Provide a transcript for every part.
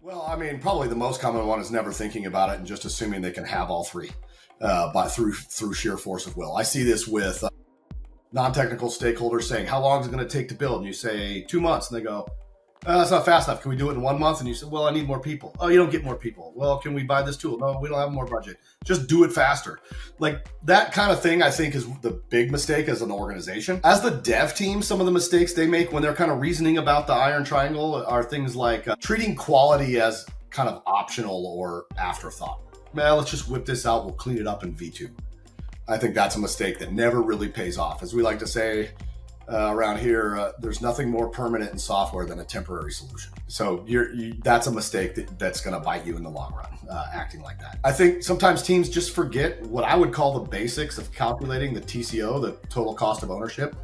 Well, I mean, probably the most common one is never thinking about it and just assuming they can have all three through sheer force of will. I see this with non-technical stakeholders saying, "How long is it going to take to build?" And you say 2 months, and they go, "That's not fast enough. Can we do it in 1 month?" And you say, "Well, I need more people." "Oh, you don't get more people." "Well, can we buy this tool?" "No, we don't have more budget. Just do it faster." Like that kind of thing, I think, is the big mistake as an organization. As the dev team, some of the mistakes they make when they're kind of reasoning about the iron triangle are things like treating quality as kind of optional or afterthought. Man, let's just whip this out. We'll clean it up in V2. I think that's a mistake that never really pays off. As we like to say around here, there's nothing more permanent in software than a temporary solution. So that's a mistake that's going to bite you in the long run, acting like that. I think sometimes teams just forget what I would call the basics of calculating the TCO, the total cost of ownership.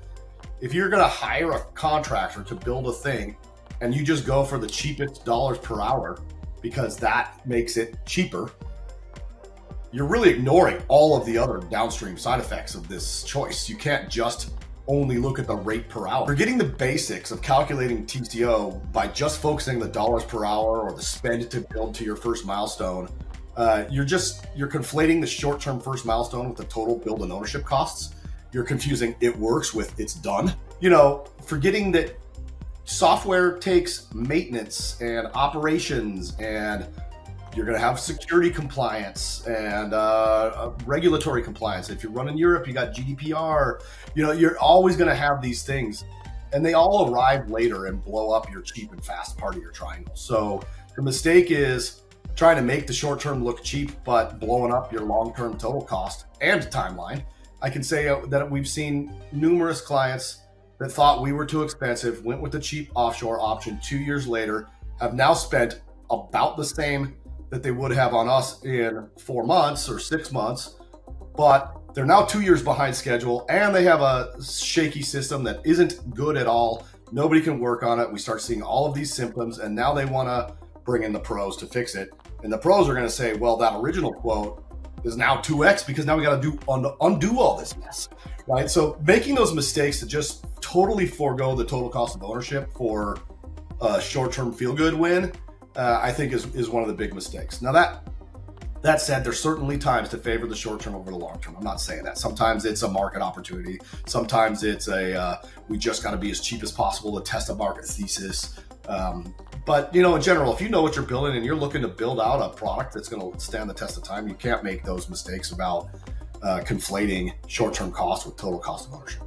If you're going to hire a contractor to build a thing and you just go for the cheapest dollars per hour because that makes it cheaper, you're really ignoring all of the other downstream side effects of this choice. You can't just only look at the rate per hour. Forgetting the basics of calculating TCO by just focusing on the dollars per hour or the spend to build to your first milestone, you're conflating the short-term first milestone with the total build and ownership costs. You're confusing it works with it's done. Forgetting that software takes maintenance and operations, and you're going to have security compliance and regulatory compliance. If you run in Europe, you got GDPR. You're always going to have these things, and they all arrive later and blow up your cheap and fast part of your triangle. So the mistake is trying to make the short term look cheap, but blowing up your long-term total cost and timeline. I can say that we've seen numerous clients that thought we were too expensive, went with the cheap offshore option. 2 years later, have now spent about the same that they would have on us in 4 months or 6 months, but they're now 2 years behind schedule, and they have a shaky system that isn't good at all. Nobody can work on it. We start seeing all of these symptoms, and now they want to bring in the pros to fix it. And the pros are going to say, well, that original quote is now 2x because now we got to undo all this mess, right? So making those mistakes to just totally forego the total cost of ownership for a short-term feel-good win, I think is one of the big mistakes. Now that said, there's certainly times to favor the short term over the long term. I'm not saying that. Sometimes it's a market opportunity. Sometimes it's we just got to be as cheap as possible to test a market thesis. But in general, if you know what you're building and you're looking to build out a product that's going to stand the test of time, you can't make those mistakes about conflating short-term cost with total cost of ownership.